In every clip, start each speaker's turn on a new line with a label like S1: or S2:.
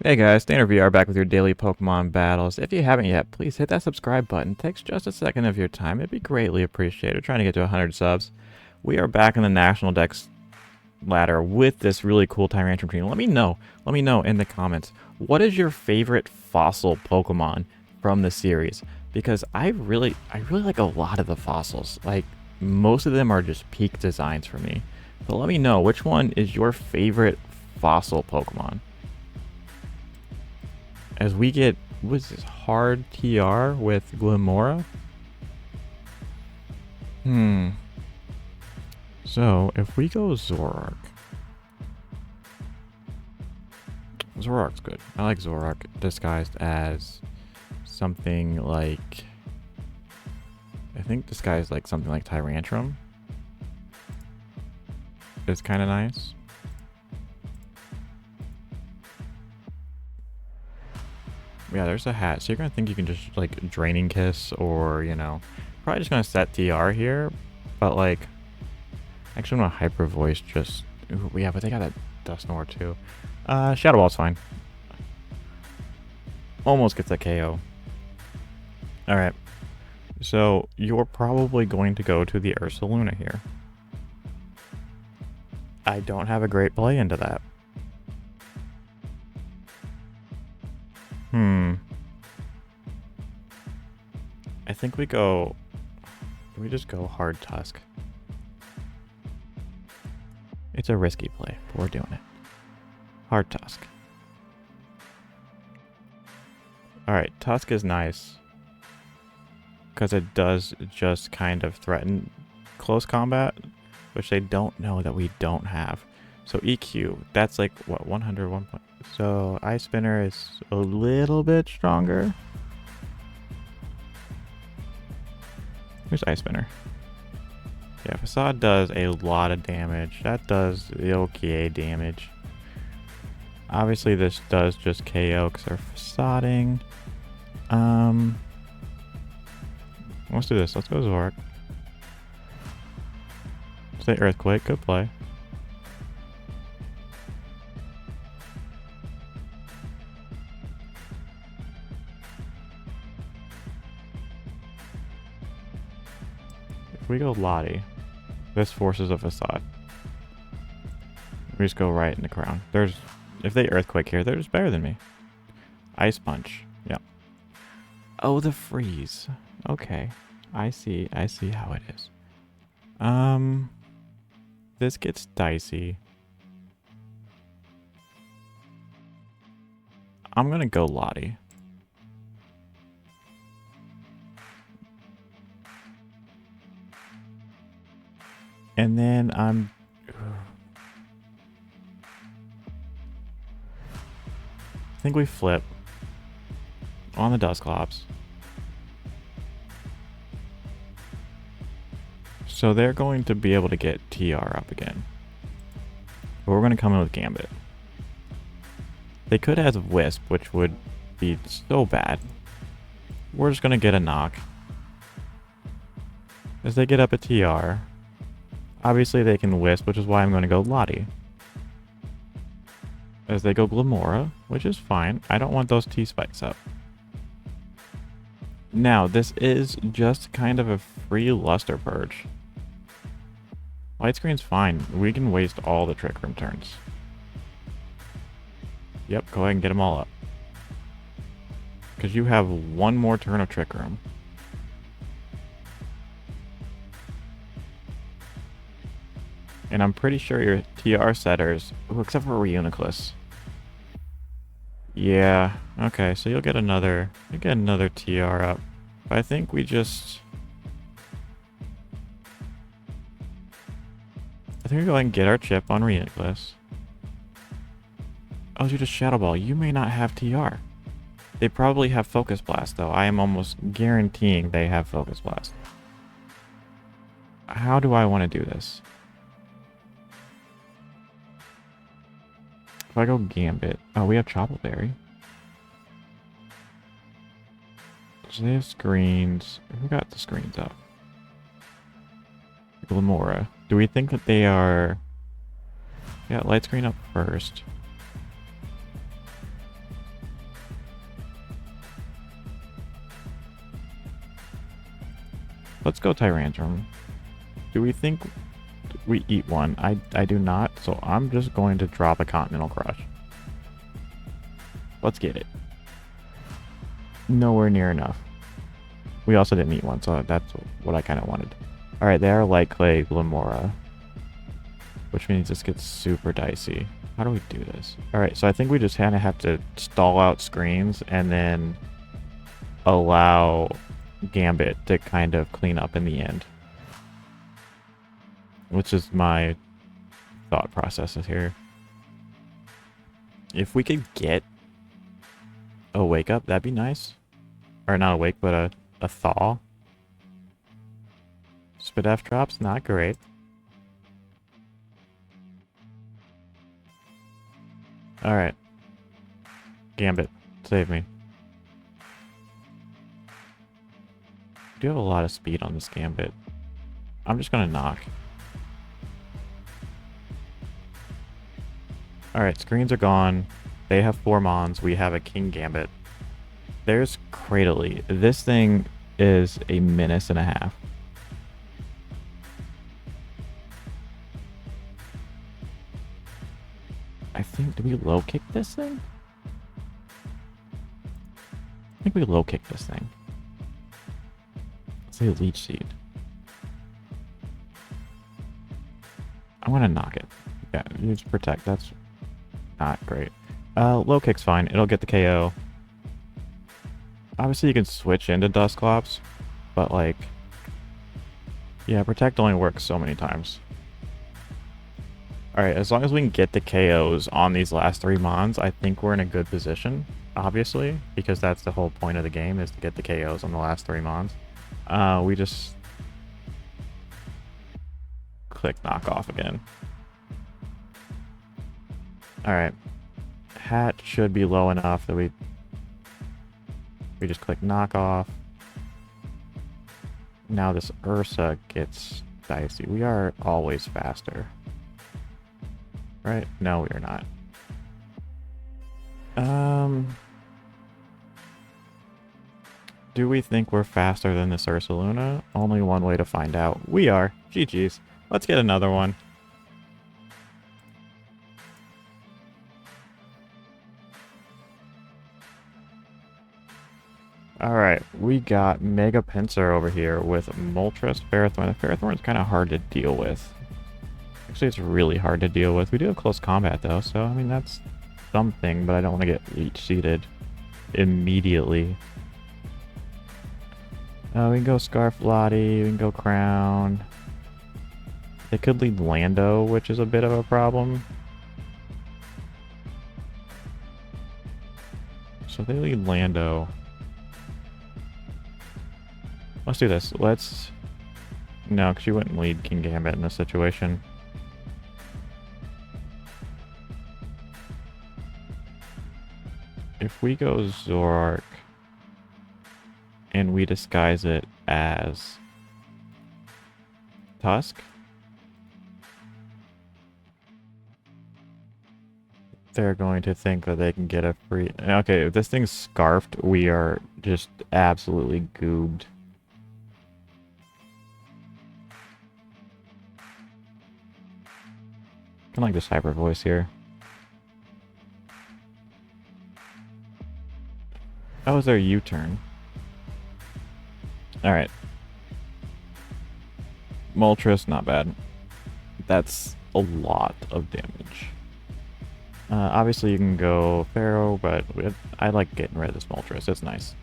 S1: Hey guys, Standard VR back with your daily Pokemon battles. If you haven't yet, please hit that subscribe button. It takes just a second of your time. It'd be greatly appreciated. We're trying to get to 100 subs. We are back in the National Dex ladder with this really cool Tyrantrum team. Let me know in the comments, what is your favorite fossil Pokemon from the series? Because I really like a lot of the fossils. Like, most of them are just peak designs for me. But let me know, which one is your favorite fossil Pokemon? As we get, what is this, hard TR with Glimora? So, if we go Zoroark. Zoroark's good. I like Zoroark disguised as something like... I think disguised like something like Tyrantrum. It's kind of nice. Yeah, there's a hat. So you're going to think you can just, like, Draining Kiss or, you know, probably just going to set TR here. But, like, actually, I'm going to Hyper Voice just... Ooh, yeah, but they got a Dusknoir, too. Shadow Ball's fine. Almost gets a KO. Alright. So, you're probably going to go to the Ursaluna here. I don't have a great play into that. I think we go... We just go Hard Tusk. It's a risky play, but we're doing it. Hard Tusk. Alright, Tusk is nice. Because it does just kind of threaten close combat, which they don't know that we don't have. So EQ, that's like, what, 101 point. So Ice Spinner is a little bit stronger. Here's Ice Spinner. Yeah, Facade does a lot of damage. That does the OKA damage. Obviously, this does just KO because they're Facading. Let's do this. Let's go Zoroark. Say Earthquake. Good play. If we go Lottie, this forces a Facade. We just go right in the crown. If they Earthquake here, they're just better than me. Ice Punch. Yep. Oh, the freeze. Okay. I see how it is. This gets dicey. I'm gonna go Lottie. And then I think we flip on the Dusclops. So they're going to be able to get TR up again. But we're going to come in with Gambit. They could have Wisp, which would be so bad. We're just going to get a knock. As they get up a TR, obviously they can Wisp, which is why I'm going to go Lottie. As they go Glimora, which is fine. I don't want those T-Spikes up. Now, this is just kind of a free Luster Purge. Light Screen's fine. We can waste all the Trick Room turns. Yep, go ahead and get them all up. Because you have one more turn of Trick Room. And I'm pretty sure your TR setters, except for Reuniclus. Yeah, okay, so you'll get another TR up. But I think we just... I think we go ahead and get our chip on Reuniclus. Oh, you just Shadow Ball. You may not have TR. They probably have Focus Blast, though. I am almost guaranteeing they have Focus Blast. How do I want to do this? If I go Gambit... Oh, we have Chople Berry. So they have screens. Who got the screens up? Glimora. Do we think that they are... Yeah, light screen up first. Let's go Tyrantrum. Do we think we eat one? I do not, so I'm just going to drop a Continental Crush. Let's get it. Nowhere near enough. We also didn't eat one, so that's what I kind of wanted. Alright, they are Light Clay Glamora, which means this gets super dicey. How do we do this? Alright, so I think we just kind of have to stall out screens and then allow Gambit to kind of clean up in the end. Which is my thought processes here. If we could get a Wake Up, that'd be nice. Or not a Wake, but a Thaw. Spidef drops, not great. Alright. Gambit, save me. I do have a lot of speed on this Gambit. I'm just gonna knock. Alright, screens are gone. They have 4 Mons. We have a King Gambit. There's Cradily. This thing is a menace and a half. I think, do we low kick this thing? I think we low kick this thing. Let's say Leech Seed. I'm gonna knock it. Yeah, use Protect. That's not great. Low kick's fine. It'll get the KO. Obviously, you can switch into Dusclops, but like, yeah, Protect only works so many times. Alright, as long as we can get the KOs on these last 3 Mons, I think we're in a good position, obviously, because that's the whole point of the game, is to get the KOs on the last 3 Mons. We just click knock off again. Alright. Hat should be low enough that we just click knock off. Now this Ursa gets dicey. We are always faster. Right? No, we are not. Do we think we're faster than this Ursaluna? Only one way to find out. We are. GG's. Let's get another one. Alright, we got Mega Pinsir over here with Moltres, Ferrothorn. The Ferrothorn is kind of hard to deal with. Actually, it's really hard to deal with. We do have close combat, though, so, I mean, that's something, but I don't want to get leech-seeded immediately. We can go Scarf Lottie, we can go Crown. They could lead Lando, which is a bit of a problem. So if they lead Lando. Let's do this. Let's... No, because you wouldn't lead King Gambit in this situation. If we go Zoroark and we disguise it as Tusk, they're going to think that they can get a free... Okay, if this thing's Scarfed, we are just absolutely goobed. I like this hyper voice here. That was their U-turn. Alright. Moltres, not bad. That's a lot of damage. Obviously you can go Pharaoh, but I like getting rid of this Moltres. It's nice.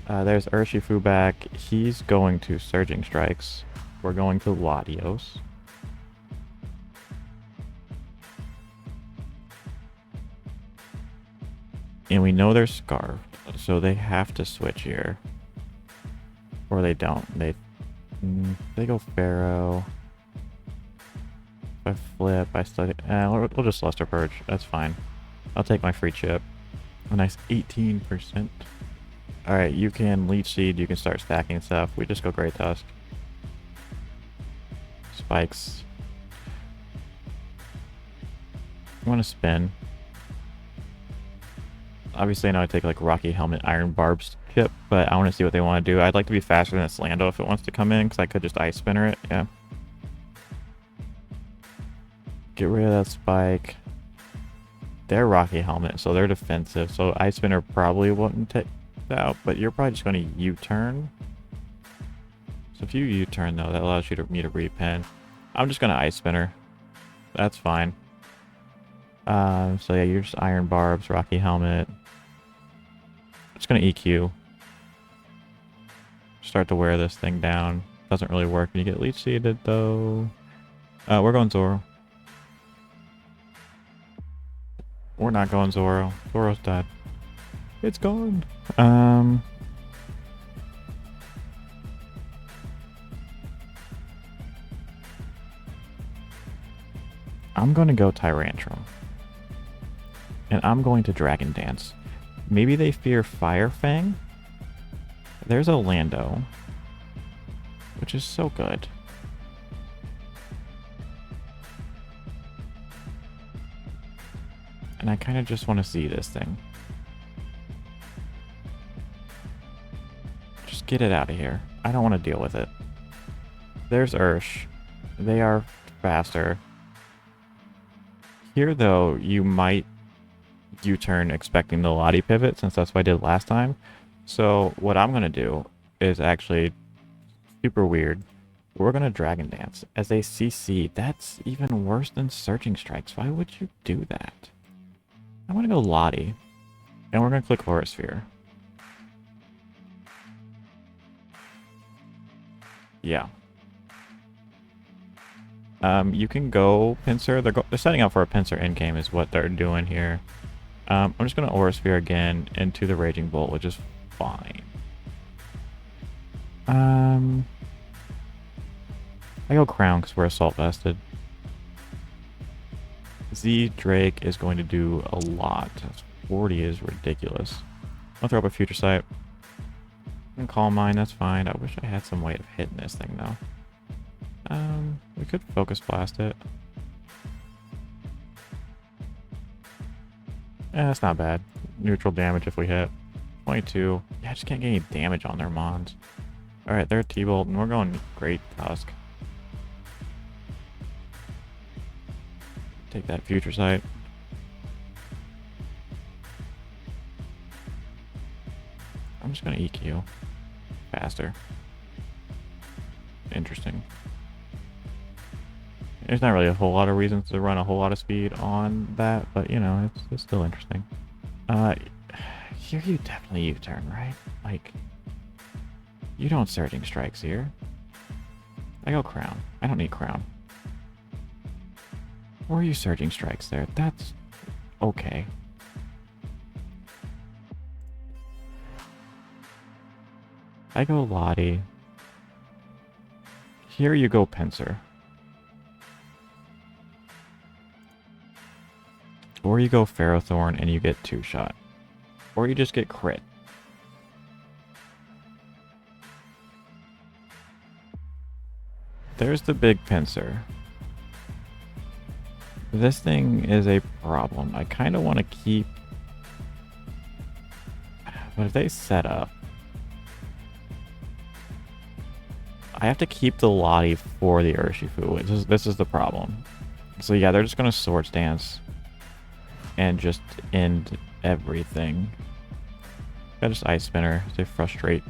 S1: There's Urshifu back. He's going to Surging Strikes. We're going to Latios. And we know they're Scarfed, so they have to switch here. Or they don't. They go Pharaoh. If I flip, I study. We'll just Luster Purge. That's fine. I'll take my free chip. A nice 18%. Alright, you can Leech Seed, you can start stacking stuff. We just go Great Tusk. Spikes. I want to spin. Obviously, I know I take like Rocky Helmet, Iron Barbs chip, but I want to see what they want to do. I'd like to be faster than Slando if it wants to come in, because I could just Ice Spinner it. Yeah. Get rid of that Spike. They're Rocky Helmet, so they're defensive. So Ice Spinner probably wouldn't take that out, but you're probably just going to U-turn. So if you U-turn, though, that allows me to repin. I'm just going to Ice Spinner. That's fine. So yeah, you're just Iron Barbs, Rocky Helmet. Just going to EQ. Start to wear this thing down. Doesn't really work when you get Leech Seeded, though. We're going Zoro. We're not going Zoro. Zoro's dead. It's gone. I'm going to go Tyrantrum. And I'm going to Dragon Dance. Maybe they fear Fire Fang? There's a Lando. Which is so good. And I kind of just want to see this thing. Just get it out of here. I don't want to deal with it. There's Ursh. They are faster. Here, though, you might U-turn expecting the Lottie pivot, since that's what I did last time. So what I'm going to do is actually super weird. We're going to Dragon Dance as a CC. That's even worse than Surging Strikes. Why would you do that? I'm going to go Lottie. And we're going to click Aura Sphere. Yeah. You can go Pinsir. They're setting up for a Pinsir endgame is what they're doing here. I'm just going to Aura Sphere again into the Raging Bolt, which is fine. I go Crown because we're Assault Vested. Z Drake is going to do a lot. 40 is ridiculous. I'll throw up a Future Sight. And Calm Mind, that's fine. I wish I had some way of hitting this thing though. We could Focus Blast it. That's not bad. Neutral damage if we hit. 22. Yeah, I just can't get any damage on their Mons. Alright, they're T-Bolt, and we're going Great Tusk. Take that Future Sight. I'm just going to EQ. Faster. Interesting. There's not really a whole lot of reasons to run a whole lot of speed on that, but you know, it's still interesting. Here you definitely U-turn, right? Like, you don't Surging Strikes here. I go Crown. I don't need Crown. Or are you Surging Strikes there? That's okay. I go Lottie. Here you go Pinsir. Or you go Ferrothorn and you get 2-shot. Or you just get crit. There's the big Pinsir. This thing is a problem. I kind of want to keep... But if they set up... I have to keep the Lottie for the Urshifu. This is the problem. So yeah, they're just going to Swords Dance. And just end everything. I just Ice Spinner to frustrate.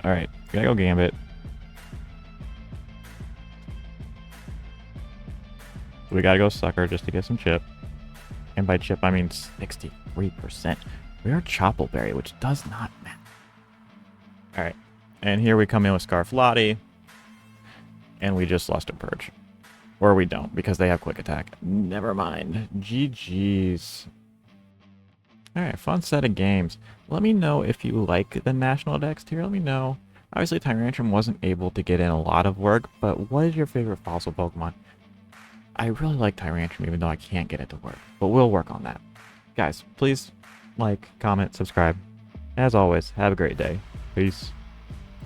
S1: Alright, gotta go Gambit. We gotta go Sucker just to get some chip. And by chip, I mean 63%. We are Choppleberry, which does not matter. Alright, and here we come in with Scarf Lottie. And we just lost a Purge. Or we don't, because they have Quick Attack. Never mind. GG's. Alright, fun set of games. Let me know if you like the National Dex tier. Let me know. Obviously, Tyrantrum wasn't able to get in a lot of work, but what is your favorite fossil Pokemon? I really like Tyrantrum, even though I can't get it to work. But we'll work on that. Guys, please like, comment, subscribe. As always, have a great day. Peace.